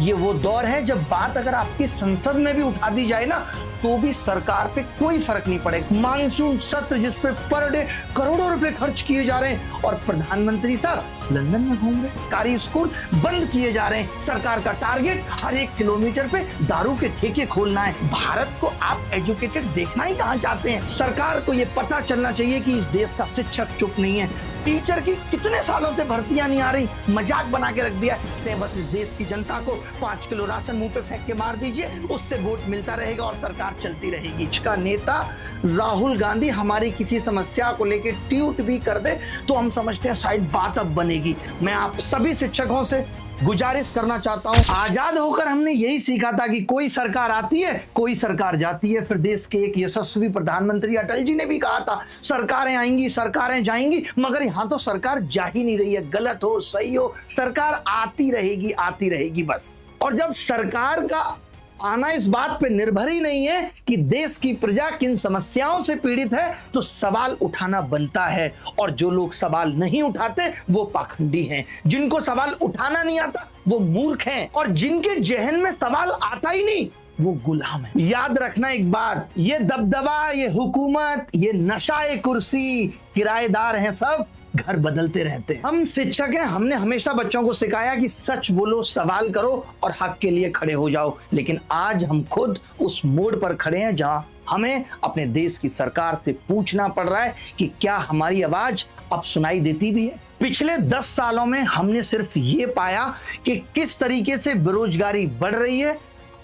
ये वो दौर है जब बात अगर आपकी संसद में भी उठा दी जाए ना तो भी सरकार पे कोई फर्क नहीं पड़ेगा। मानसून सत्र जिस पे पर डे करोड़ों रुपए खर्च किए जा रहे हैं और प्रधानमंत्री साहब लंदन में घूम रहे हैं। सरकारी स्कूल बंद किए जा रहे हैं। सरकार का टारगेट हर 1 किलोमीटर पे दारू के ठेके खोलना है। भारत को आप एजुकेटेड देखना ही कहाँ चाहते हैं? सरकार को ये पता चलना चाहिए कि इस देश का शिक्षक चुप नहीं है। टीचर की कितने सालों से भर्तियां नहीं आ रही, मजाक बना के रख दिया है। बस इस देश की जनता को 5 किलो राशन मुंह पे फेंक के मार दीजिए, उससे वोट मिलता रहेगा और सरकार चलती रहेगी। का नेता राहुल गांधी हमारी किसी समस्या को लेकर ट्वीट भी कर दे तो हम समझते हैं शायद बात अब बनेगी। मैं आप सभी शिक्षकों से गुजारिश करना चाहता हूं, आजाद होकर हमने यही सीखा था कि कोई सरकार आती है कोई सरकार जाती है। फिर देश के एक यशस्वी प्रधानमंत्री अटल जी ने भी कहा था सरकारें आएंगी सरकारें जाएंगी, मगर यहां तो सरकार जा ही नहीं रही है। गलत हो सही हो, सरकार आती रहेगी बस। और जब सरकार का आना इस बात पे निर्भर ही नहीं है कि देश की प्रजा किन समस्याओं से पीड़ित है तो सवाल उठाना बनता है। और जो लोग सवाल नहीं उठाते वो पाखंडी हैं। जिनको सवाल उठाना नहीं आता वो मूर्ख हैं और जिनके जहन में सवाल आता ही नहीं वो गुलाम है। याद रखना एक बात, ये दबदबा, ये हुकूमत, ये नशाए कुर्सी, किराएदार हैं सब, घर बदलते रहते हैं। हम शिक्षक हैं, हमने हमेशा बच्चों को सिखाया कि सच बोलो, सवाल करो और हक के लिए खड़े हो जाओ। लेकिन आज हम खुद उस मोड़ पर खड़े हैं जहां हमें अपने देश की सरकार से पूछना पड़ रहा है कि क्या हमारी आवाज अब सुनाई देती भी है। पिछले 10 सालों में हमने सिर्फ ये पाया कि किस तरीके से बेरोजगारी बढ़ रही है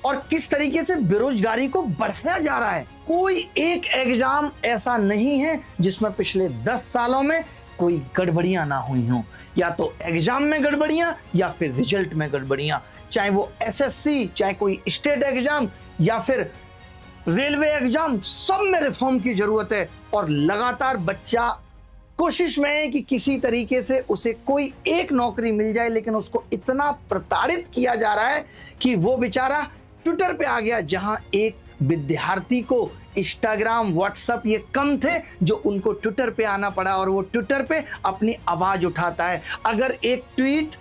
और किस तरीके से बेरोजगारी को बढ़ाया जा रहा है। कोई एक एग्जाम ऐसा नहीं है जिसमें पिछले 10 सालों में कोई गड़बड़ियां ना हुई हों, या तो एग्जाम में गड़बड़ियां या फिर रिजल्ट में गड़बड़ियां, चाहे वो एसएससी, चाहे कोई स्टेट एग्जाम या फिर रेलवे एग्जाम, सब में रिफॉर्म की जरूरत है। और लगातार बच्चा कोशिश में है कि किसी तरीके से उसे कोई एक नौकरी मिल जाए, लेकिन उसको इतना प्रताड़ित किया जा रहा है कि वो बेचारा ट्विटर पे आ गया, जहां एक विद्यार्थी को इंस्टाग्राम व्हाट्सएप ये कम थे जो उनको ट्विटर पे आना पड़ा और वो ट्विटर पे अपनी आवाज उठाता है। अगर एक ट्वीट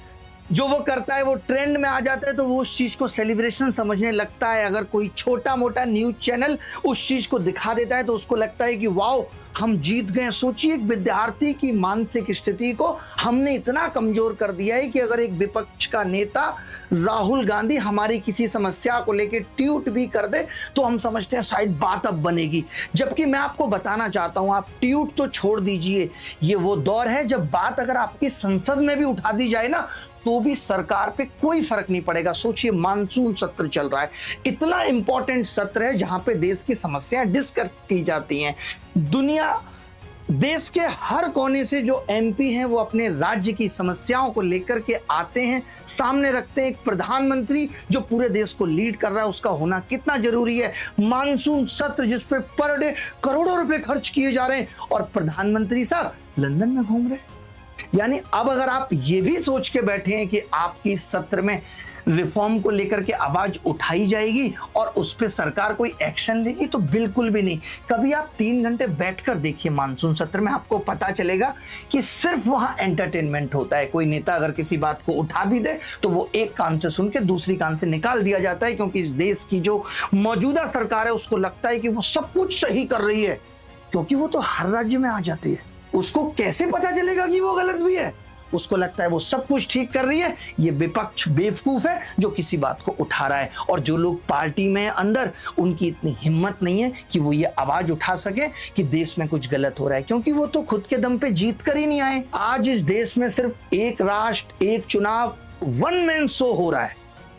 जो वो करता है वो ट्रेंड में आ जाता है तो वो उस चीज को सेलिब्रेशन समझने लगता है। अगर कोई छोटा मोटा न्यूज चैनल उस चीज को दिखा देता है तो उसको लगता है कि वाओ हम जीत गए। सोचिए, एक विद्यार्थी की मानसिक स्थिति को हमने इतना कमजोर कर दिया है कि अगर एक विपक्ष का नेता राहुल गांधी हमारी किसी समस्या को लेकर ट्वीट भी कर दे तो हम समझते हैं शायद बात अब बनेगी। जबकि मैं आपको बताना चाहता हूं, आप ट्वीट तो छोड़ दीजिए, ये वो दौर है जब बात अगर आपकी संसद में भी उठा दी जाए ना तो भी सरकार पे कोई फर्क नहीं पड़ेगा। सोचिए, मानसून सत्र चल रहा है, इतना इंपॉर्टेंट सत्र है जहां पे देश की समस्याएं डिस्कस की जाती हैं। देश के हर कोने से जो एमपी हैं वो अपने राज्य की समस्याओं को लेकर के आते हैं, सामने रखते हैं। एक प्रधानमंत्री जो पूरे देश को लीड कर रहा है उसका होना कितना जरूरी है। मानसून सत्र जिस पे पर डे करोड़ों रुपए खर्च किए जा रहे हैं और प्रधानमंत्री साहब लंदन में घूम रहे हैं। यानी अब अगर आप ये भी सोच के बैठे हैं कि आपकी सत्र में रिफॉर्म को लेकर के आवाज उठाई जाएगी और उस पर सरकार कोई एक्शन लेगी, तो बिल्कुल भी नहीं। कभी आप 3 घंटे बैठकर देखिए मानसून सत्र में, आपको पता चलेगा कि सिर्फ वहां एंटरटेनमेंट होता है। कोई नेता अगर किसी बात को उठा भी दे तो वो एक कान से सुन के दूसरी कान से निकाल दिया जाता है, क्योंकि इस देश की जो मौजूदा सरकार है उसको लगता है कि वो सब कुछ सही कर रही है, क्योंकि वो तो हर राज्य में आ जाती है। उसको कैसे पता चलेगा कि वो गलत भी है? उसको लगता है वो सब कुछ ठीक कर रही है। ये विपक्ष बेवकूफ है जो किसी बात को उठा रहा है। और जो लोग पार्टी में अंदर, उनकी इतनी हिम्मत नहीं है कि वो ये आवाज उठा सके कि देश में कुछ गलत हो रहा है, क्योंकि वो तो खुद के दम पे जीत कर ही नहीं आए। आज इस देश में सिर्फ एक राष्ट्र एक चुनाव, वन मैन शो हो रहा है।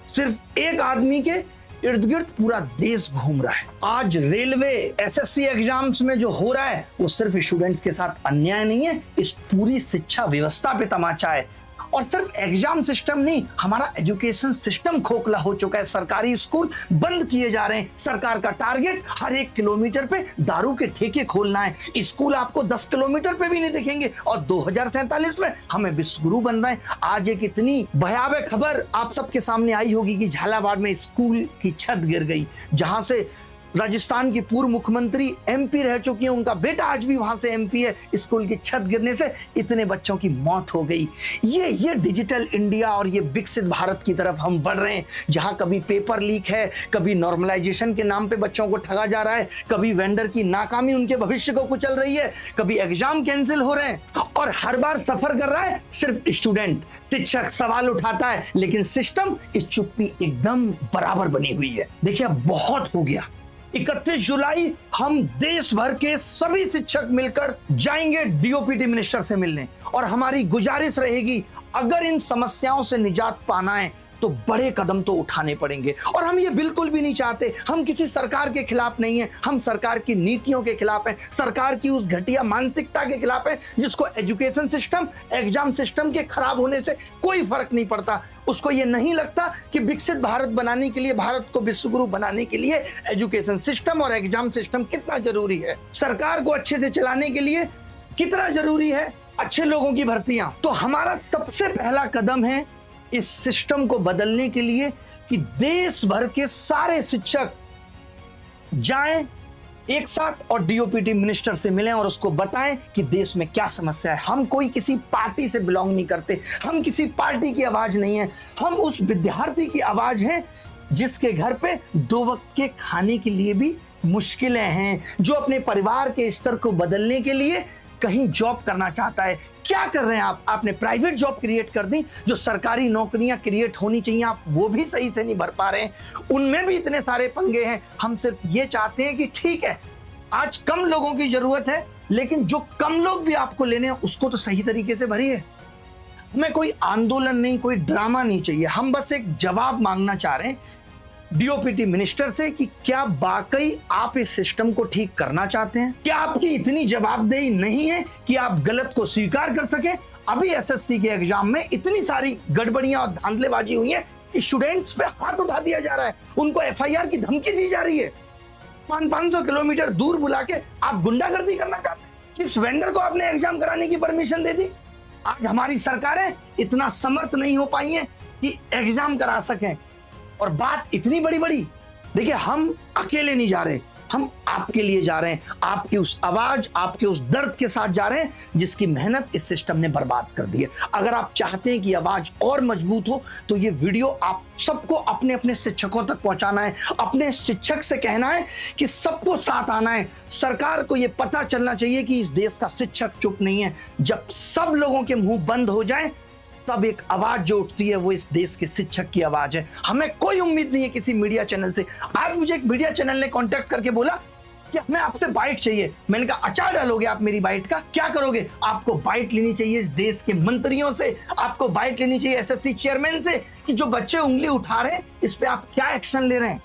सिर्फ एक आदमी के इर्द गिर्द पूरा देश घूम रहा है। आज रेलवे एसएससी एग्जाम्स में जो हो रहा है वो सिर्फ स्टूडेंट्स के साथ अन्याय नहीं है, इस पूरी शिक्षा व्यवस्था पे तमाचा है। और सिर्फ एग्जाम सिस्टम नहीं, हमारा एजुकेशन सिस्टम खोखला हो चुका है। सरकारी स्कूल बंद किए जा रहे हैं। सरकार का टारगेट हर 1 किलोमीटर पे दारू के ठेके खोलना है। स्कूल आपको 10 किलोमीटर पे भी नहीं दिखेंगे और 2047 में हमें विश्वगुरु बनना है। आज एक इतनी भयावह खबर आप सबके सामने आई होगी कि झालावाड़ में स्कूल की छत गिर गई, जहां से राजस्थान की पूर्व मुख्यमंत्री एमपी रह चुकी हैं, उनका बेटा आज भी वहां से एमपी है। स्कूल की छत गिरने से इतने बच्चों की मौत हो गई। ये डिजिटल इंडिया और ये विकसित भारत की तरफ हम बढ़ रहे हैं, जहां कभी पेपर लीक है, कभी नॉर्मलाइजेशन के नाम पे बच्चों को ठगा जा रहा है, कभी वेंडर की नाकामी उनके भविष्य को कुचल रही है, कभी एग्जाम कैंसिल हो रहे हैं, और हर बार सफर कर रहा है सिर्फ स्टूडेंट। शिक्षक सवाल उठाता है लेकिन सिस्टम की चुप्पी एकदम बराबर बनी हुई है। देखिए अब बहुत हो गया। 31 जुलाई हम देश भर के सभी शिक्षक मिलकर जाएंगे डीओपीटी मिनिस्टर से मिलने, और हमारी गुजारिश रहेगी अगर इन समस्याओं से निजात पाना है तो बड़े कदम तो उठाने पड़ेंगे। और हम ये बिल्कुल भी नहीं चाहते, हम किसी सरकार के खिलाफ नहीं है, हम सरकार की नीतियों के खिलाफ हैं, सरकार की उस घटिया मानसिकता के खिलाफ हैं जिसको एजुकेशन सिस्टम, एग्जाम सिस्टम के खराब होने से कोई फर्क नहीं पड़ता। उसको ये नहीं लगता कि विकसित भारत बनाने के लिए, भारत को विश्वगुरु बनाने के लिए एजुकेशन सिस्टम और एग्जाम सिस्टम कितना जरूरी है, सरकार को अच्छे से चलाने के लिए कितना जरूरी है अच्छे लोगों की भर्तियां। तो हमारा सबसे पहला कदम है इस सिस्टम को बदलने के लिए कि देश भर के सारे शिक्षक जाएं एक साथ और डीओपीटी मिनिस्टर से मिलें और उसको बताएं कि देश में क्या समस्या है। हम कोई किसी पार्टी से बिलोंग नहीं करते, हम किसी पार्टी की आवाज नहीं है, हम उस विद्यार्थी की आवाज हैं जिसके घर पे 2 वक्त के खाने के लिए भी मुश्किलें हैं, जो अपने परिवार के स्तर को बदलने के लिए कहीं जॉब करना चाहता है। क्या कर रहे हैं आप? आपने प्राइवेट जॉब क्रिएट कर दी, जो सरकारी नौकरियां क्रिएट होनी चाहिए आप वो भी सही से नहीं भर पा रहे हैं, उनमें भी इतने सारे पंगे हैं। हम सिर्फ ये चाहते हैं कि ठीक है आज कम लोगों की जरूरत है, लेकिन जो कम लोग भी आपको लेने हैं उसको तो सही तरीके से भरिए। हमें कोई आंदोलन नहीं, कोई ड्रामा नहीं चाहिए, हम बस एक जवाब मांगना चाह रहे हैं डीओपीटी मिनिस्टर से कि क्या वाकई आप इस सिस्टम को ठीक करना चाहते हैं? क्या आपकी इतनी जवाबदेही नहीं है कि आप गलत को स्वीकार कर सके? अभी एसएससी के एग्जाम में इतनी सारी गड़बड़ियां और धांधलेबाजी हुई है, स्टूडेंट्स पे हाथ उठा दिया जा रहा है, उनको एफआईआर की धमकी दी जा रही है, 500 किलोमीटर दूर बुला के आप गुंडागर्दी करना चाहते हैं। किस वेंडर को आपने एग्जाम कराने की परमिशन दे दी? आज हमारी सरकारें इतना समर्थ नहीं हो पाई है कि एग्जाम करा सकें, और बात इतनी बड़ी बड़ी। देखिए हम अकेले नहीं जा रहे, हम आपके लिए जा रहे हैं, आपकी उस आवाज, आपके उस दर्द के साथ जा रहे हैं जिसकी मेहनत इस सिस्टम ने बर्बाद कर दी है। अगर आप चाहते हैं कि आवाज और मजबूत हो तो ये वीडियो आप सबको अपने अपने शिक्षकों तक पहुंचाना है, अपने शिक्षक से कहना है कि सबको साथ आना है। सरकार को ये पता चलना चाहिए कि इस देश का शिक्षक चुप नहीं है। जब सब लोगों के मुंह बंद हो जाए तब एक आवाज जो उठती है वो इस देश के शिक्षक की आवाज है। हमें कोई उम्मीद नहीं है किसी मीडिया चैनल से। आज मुझे एक मीडिया चैनल ने कांटेक्ट करके बोला कि हमें आपसे बाइट चाहिए। मैंने कहा अचार डालोगे आप मेरी बाइट का? क्या करोगे? आपको बाइट लेनी चाहिए इस देश के मंत्रियों से, आपको बाइट लेनी चाहिए एसएससी चेयरमैन से कि जो बच्चे उंगली उठा रहे हैं इस पे आप क्या एक्शन ले रहे हैं।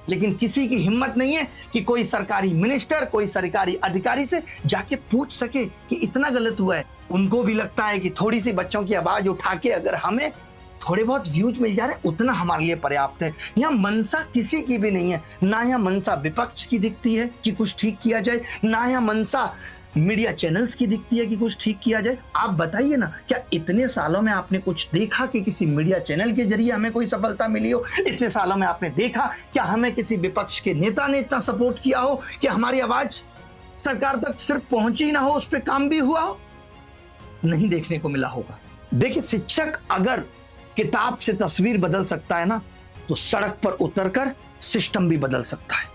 लेकिन किसी की हिम्मत नहीं है कि कोई सरकारी मिनिस्टर, कोई सरकारी अधिकारी से जाके पूछ सके कि इतना गलत हुआ है। उनको भी लगता है कि थोड़ी सी बच्चों की आवाज उठा के अगर हमें थोड़े बहुत व्यूज मिल जा रहे हैं उतना हमारे लिए पर्याप्त है। यहाँ मनसा किसी की भी नहीं है, ना यहाँ मनसा विपक्ष की दिखती है कि कुछ ठीक किया जाए, ना यहाँ मनसा मीडिया चैनल्स की दिखती है कि कुछ ठीक किया जाए। आप बताइए ना, क्या इतने सालों में आपने कुछ देखा कि किसी मीडिया चैनल के जरिए हमें कोई सफलता मिली हो? इतने सालों में आपने देखा क्या हमें किसी विपक्ष के नेता ने इतना सपोर्ट किया हो कि हमारी आवाज सरकार तक सिर्फ पहुंची ना हो, उस पर काम भी हुआ हो? नहीं देखने को मिला होगा। देखिए शिक्षक अगर किताब से तस्वीर बदल सकता है ना, तो सड़क पर उतरकर सिस्टम भी बदल सकता है।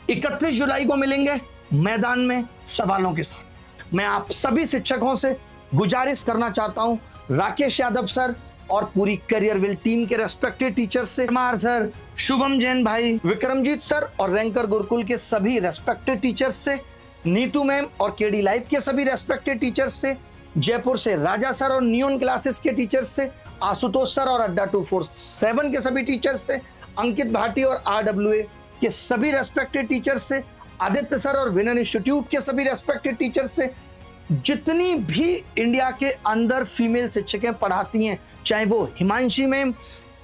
31 जुलाई को मिलेंगे मैदान में सवालों के साथ। मैं आप सभी शिक्षकों से गुजारिश करना चाहता हूं, राकेश यादव सर और पूरी करियरविल टीम के रेस्पेक्टेड टीचर्स से, कुमार सर, शुभम जैन भाई, विक्रमजीत सर और रैंकर गुरुकुल के सभी रेस्पेक्टेड टीचर्स से, नीतू मैम और केडी लाइफ के सभी रेस्पेक्टेड टीचर्स से, जयपुर से राजा सर और नियोन क्लासेस के टीचर्स से, आशुतोष सर और अड्डा 247 के सभी टीचर्स से, अंकित भाटी और RWA के सभी रेस्पेक्टेड टीचर्स से, आदित्य सर और विनर इंस्टीट्यूट के सभी रेस्पेक्टेड टीचर्स से, जितनी भी इंडिया के अंदर फीमेल शिक्षकें पढ़ाती हैं, चाहे वो हिमांशी मैम,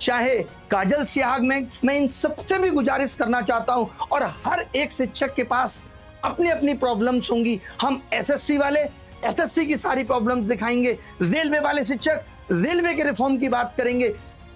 चाहे काजल सियाग मैम, मैं इन सबसे भी गुजारिश करना चाहता हूं। और हर एक शिक्षक के पास अपनी अपनी प्रॉब्लम्स होंगी। हम एसएससी वाले एसएससी की सारी प्रॉब्लम्स दिखाएंगे, रेलवे वाले शिक्षक रेलवे के रिफॉर्म की बात करेंगे,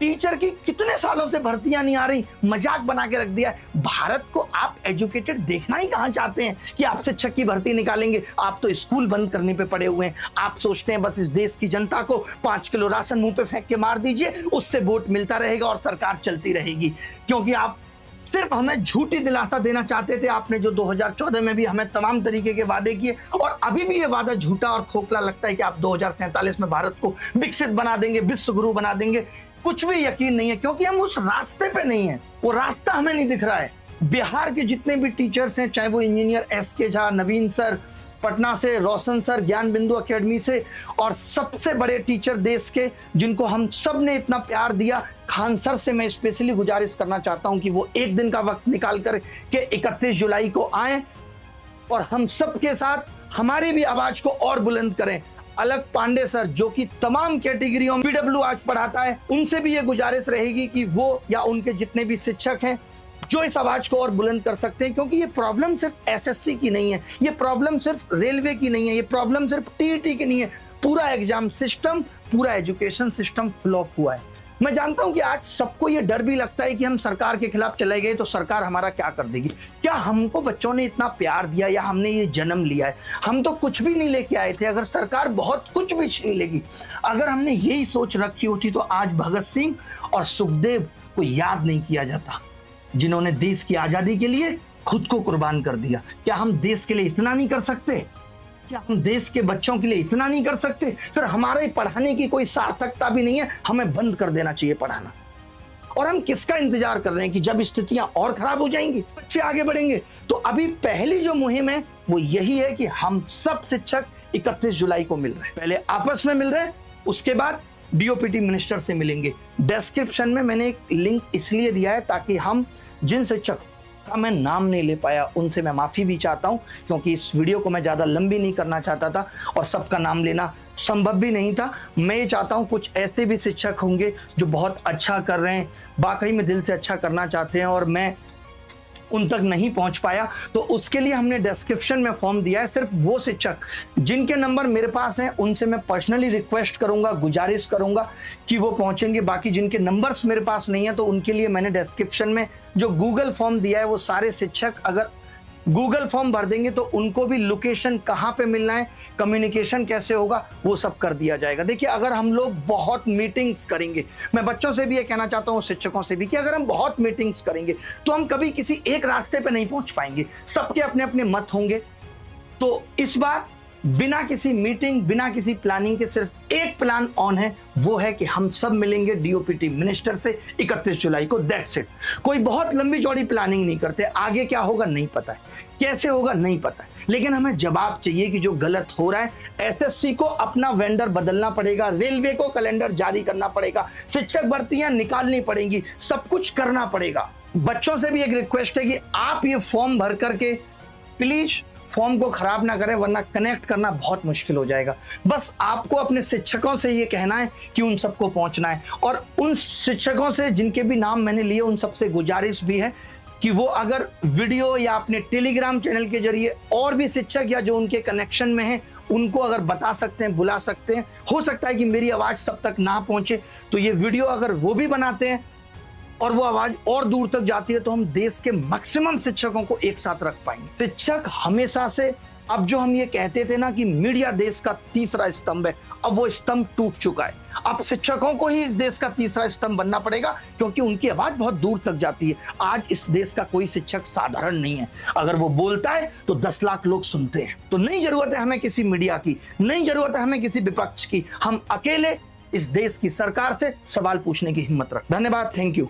टीचर की कितने सालों से भर्तियां नहीं आ रही, मजाक बना के रख दिया है। भारत को आप एजुकेटेड देखना ही कहां चाहते हैं कि आप शिक्षक की भर्ती निकालेंगे? आप तो स्कूल बंद करने पे पड़े हुए हैं। आप सोचते हैं बस इस देश की जनता को 5 किलो राशन मुंह पे फेंक के मार दीजिए, उससे वोट मिलता रहेगा और सरकार चलती रहेगी। क्योंकि आप सिर्फ हमें झूठी दिलासा देना चाहते थे। आपने जो 2014 में भी हमें तमाम तरीके के वादे किए, और अभी भी ये वादा झूठा और खोखला लगता है कि आप 2047 में भारत को विकसित बना देंगे, विश्व गुरु बना देंगे। कुछ भी यकीन नहीं है, क्योंकि हम उस रास्ते पे नहीं है। वो रास्ता हमें नहीं दिख रहा है। बिहार के जितने भी टीचर्स हैं, चाहे वो इंजीनियर एस.के. झा, नवीन सर, पटना से रोशन सर, ज्ञान बिंदु एकेडमी से, और सबसे बड़े टीचर देश के जिनको हम सब ने इतना प्यार दिया, खान सर से मैं स्पेशली गुजारिश करना चाहता हूं कि वो एक दिन का वक्त निकाल कर के 31 जुलाई को आए और हम सब के साथ हमारी भी आवाज को और बुलंद करें। अलग पांडे सर, जो कि तमाम कैटेगरियों में पीडब्ल्यू आज पढ़ाता है, उनसे भी ये गुजारिश रहेगी कि वो या उनके जितने भी शिक्षक हैं जो इस आवाज को और बुलंद कर सकते हैं। क्योंकि ये प्रॉब्लम सिर्फ एसएससी की नहीं है, ये प्रॉब्लम सिर्फ रेलवे की नहीं है, ये प्रॉब्लम सिर्फ टीईटी की नहीं है। पूरा एग्जाम सिस्टम, पूरा एजुकेशन सिस्टम फ्लॉप हुआ है। मैं जानता हूं कि आज सबको ये डर भी लगता है कि हम सरकार के खिलाफ चले गए तो सरकार हमारा क्या कर देगी। क्या हमको बच्चों ने इतना प्यार दिया या हमने ये जन्म लिया है? हम तो कुछ भी नहीं लेके आए थे। अगर सरकार बहुत कुछ भी छीन लेगी, अगर हमने यही सोच रखी होती तो आज भगत सिंह और सुखदेव को याद नहीं किया जाता, जिन्होंने देश की आजादी के लिए खुद को कुर्बान कर दिया। क्या हम देश के लिए इतना नहीं कर सकते? क्या हम देश के बच्चों के लिए इतना नहीं कर सकते? फिर हमारे पढ़ाने की कोई सार्थकता भी नहीं है। हमें बंद कर देना चाहिए पढ़ाना। और हम किसका इंतजार कर रहे हैं कि जब स्थितियां और खराब हो जाएंगी, बच्चे आगे बढ़ेंगे? तो अभी पहली जो मुहिम है वो यही है कि हम सब शिक्षक 31 जुलाई को मिल रहे हैं। पहले आपस में मिल रहे हैं, उसके बाद डीओपीटी मिनिस्टर से मिलेंगे। डिस्क्रिप्शन में मैंने एक लिंक इसलिए दिया है ताकि हम जिन शिक्षक का मैं नाम नहीं ले पाया उनसे मैं माफी भी चाहता हूं, क्योंकि इस वीडियो को मैं ज्यादा लंबी नहीं करना चाहता था और सबका नाम लेना संभव भी नहीं था। मैं ये चाहता हूं कुछ ऐसे भी शिक्षक होंगे जो बहुत अच्छा कर रहे हैं, वाकई में दिल से अच्छा करना चाहते हैं, और मैं उन तक नहीं पहुंच पाया, तो उसके लिए हमने डिस्क्रिप्शन में फॉर्म दिया है। सिर्फ वो शिक्षक जिनके नंबर मेरे पास हैं उनसे मैं पर्सनली रिक्वेस्ट करूंगा, गुजारिश करूंगा कि वो पहुंचेंगे। बाकी जिनके नंबर्स मेरे पास नहीं है तो उनके लिए मैंने डिस्क्रिप्शन में जो गूगल फॉर्म दिया है, वो सारे शिक्षक अगर गूगल फॉर्म भर देंगे तो उनको भी लोकेशन कहाँ पे मिलना है, कम्युनिकेशन कैसे होगा, वो सब कर दिया जाएगा। देखिए, अगर हम लोग बहुत मीटिंग्स करेंगे, मैं बच्चों से भी ये कहना चाहता हूँ, शिक्षकों से भी, कि अगर हम बहुत मीटिंग्स करेंगे तो हम कभी किसी एक रास्ते पे नहीं पहुंच पाएंगे। सबके अपने अपने मत होंगे। तो इस बार बिना किसी मीटिंग, बिना किसी प्लानिंग के सिर्फ एक प्लान ऑन है, वो है कि हम सब मिलेंगे डीओपीटी मिनिस्टर से 31 जुलाई को। That's it. कोई बहुत लंबी चौड़ी प्लानिंग नहीं करते। आगे क्या होगा नहीं पता है, कैसे होगा नहीं पता है, लेकिन हमें जवाब चाहिए कि जो गलत हो रहा है। एसएससी को अपना वेंडर बदलना पड़ेगा, रेलवे को कैलेंडर जारी करना पड़ेगा, शिक्षक भर्तियां निकालनी पड़ेंगी, सब कुछ करना पड़ेगा। बच्चों से भी एक रिक्वेस्ट है कि आप ये फॉर्म भर करके प्लीज फॉर्म को खराब ना करें, वरना कनेक्ट करना बहुत मुश्किल हो जाएगा। बस आपको अपने शिक्षकों से ये कहना है कि उन सबको पहुंचना है, और उन शिक्षकों से जिनके भी नाम मैंने लिए उन सबसे गुजारिश भी है कि वो अगर वीडियो या अपने टेलीग्राम चैनल के जरिए और भी शिक्षक या जो उनके कनेक्शन में हैं उनको अगर बता सकते हैं, बुला सकते हैं। हो सकता है कि मेरी आवाज सब तक ना पहुंचे, तो ये वीडियो अगर वो भी बनाते हैं और वो आवाज और दूर तक जाती है तो हम देश के मैक्सिमम शिक्षकों को एक साथ रख पाएंगे। शिक्षक हमेशा से, अब जो हम ये कहते थे ना कि मीडिया देश का तीसरा स्तंभ है, अब वो स्तंभ टूट चुका है। अब शिक्षकों को ही इस देश का तीसरा स्तंभ बनना पड़ेगा, क्योंकि उनकी आवाज बहुत दूर तक जाती है। आज इस देश का कोई शिक्षक साधारण नहीं है। अगर वो बोलता है तो 10 लाख लोग सुनते हैं। तो नहीं जरूरत है हमें किसी मीडिया की, नहीं जरूरत है हमें किसी विपक्ष की। हम अकेले इस देश की सरकार से सवाल पूछने की हिम्मत रखें। धन्यवाद, थैंक यू।